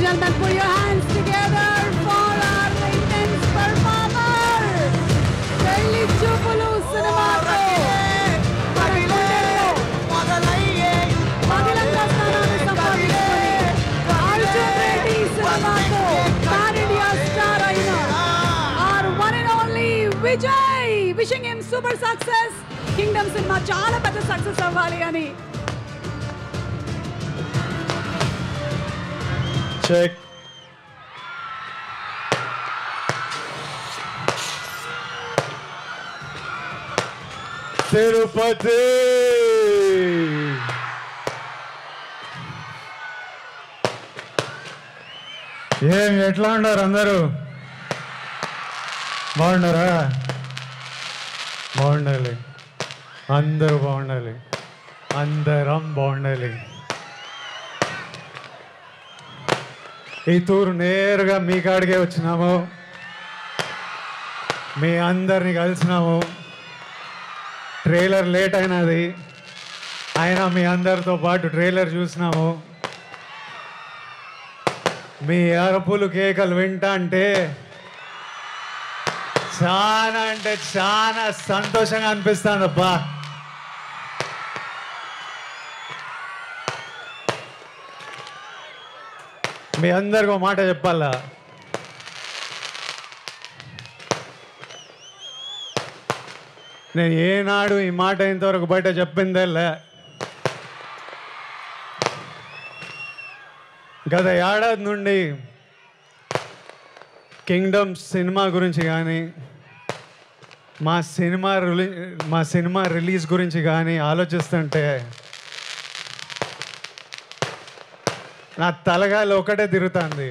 gentlemen, put your hands together for our intense performer. Pelli Choopulu cinemato పగిలంగా స్థానాన్ని సంపాదించుకొని అర్జున్ రెడ్డి సినిమాతో pan India star అయిన our one and only Vijay. Wishing him super success. Kingdom cinema చాలా పెద్ద success అవ్వాలి అని. Check. Tirupati. ఎట్లా ఉన్నారు అందరూ? బాగున్నారా? బాగుండాలి, అందరూ బాగుండాలి, అందరం బాగుండాలి. ఈ టూర్ నేరుగా మీ కాడికే వచ్చినాము, మీ అందరిని కలిసినాము. ట్రైలర్ లేట్ అయినది, అయినా మీ అందరితో పాటు ట్రైలర్ చూసినాము. మీ అరుపులు కేకలు వింటా అంటే చాలా సంతోషంగా అనిపిస్తుందబ్బా. మీ అందరికీ ఒక మాట చెప్పాలా, నేను ఏనాడు ఈ మాట ఇంతవరకు బయట చెప్పిందేలే. గత ఏడాది నుండి కింగ్డమ్ సినిమా గురించి కానీ మా సినిమా రిలీజ్ గురించి కానీ ఆలోచిస్తుంటే నా తలగాలి ఒకటే తిరుగుతుంది.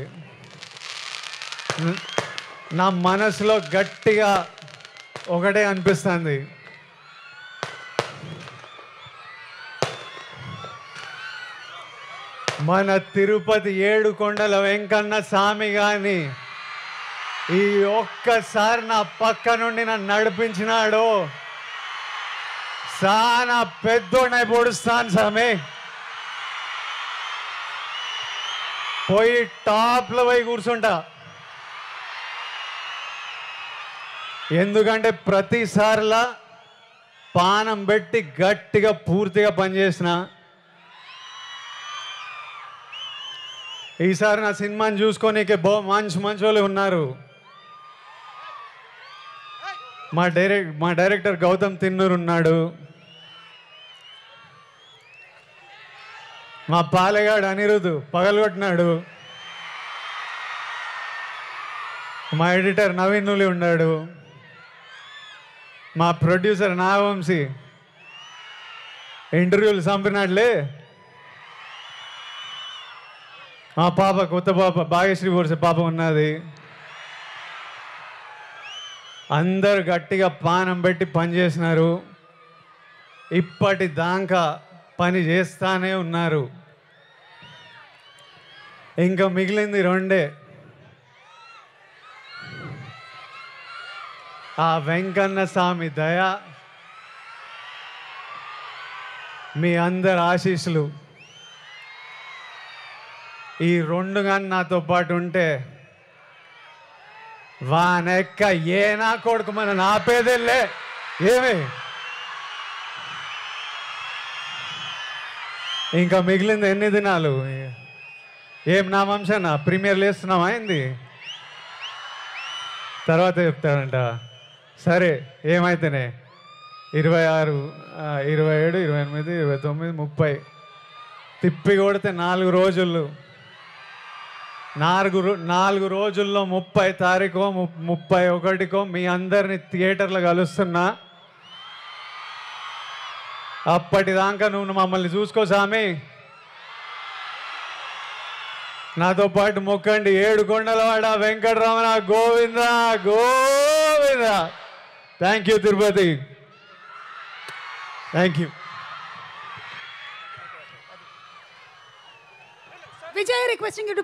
నా మనసులో గట్టిగా ఒకటే అనిపిస్తుంది, మన తిరుపతి ఏడుకొండల వెంకన్న స్వామి కానీ ఈ ఒక్కసారి నా పక్క నుండి నన్ను నడిపించినాడు, చాలా పెద్దోడై పొడుస్తాను స్వామి. పోయి టాప్లో పోయి కూర్చుంటా. ఎందుకంటే ప్రతిసారిలా పానం పెట్టి గట్టిగా పూర్తిగా పనిచేసిన. ఈసారి నా సినిమాని చూసుకోనీకే మంచి వాళ్ళు ఉన్నారు. మా డైరెక్టర్ గౌతమ్ తిన్నూరు ఉన్నాడు, మా పాలెగాడు అనిరుద్ధు పగలగొట్టినాడు, మా ఎడిటర్ నవీన్ నులి ఉన్నాడు, మా ప్రొడ్యూసర్ నాగవంశీ ఇంటర్వ్యూలు చంపినాడులే, మా పాప కొత్త పాప భాగ్యశ్రీ బోర్సే పాప ఉన్నది. అందరు గట్టిగా పానం పెట్టి పనిచేసినారు, ఇప్పటిదాకా పని చేస్తానే ఉన్నారు. ఇంకా మిగిలింది రెండే, ఆ వెంకన్న స్వామి దయ, మీ అందరి ఆశీస్సులు. ఈ రెండు కానీ నాతో పాటు ఉంటే వానెక్క ఏ నా కొడుకు మన నాపేదేలే. ఏమి ఇంకా మిగిలింది ఎన్ని దినాలు? ఏం నా వంశనా ప్రీమియర్ లేస్తున్నామా అయింది, తర్వాత చెప్తాడంట. సరే ఏమైతేనే 26, 27, 28, 29, 30 తిప్పి కొడితే 4 రోజులు. 4 రోజుల్లో 30 తారీఖు 31కో మీ అందరిని థియేటర్లో కలుస్తున్నా. అప్పటిదాకా నువ్వు మమ్మల్ని చూసుకో స్వామి. నాతో పాటు మొక్కండి, ఏడుకొండలవాడ Venkataramana Govinda Govinda. Thank you Tirupati, thank you. Vijay, requesting you to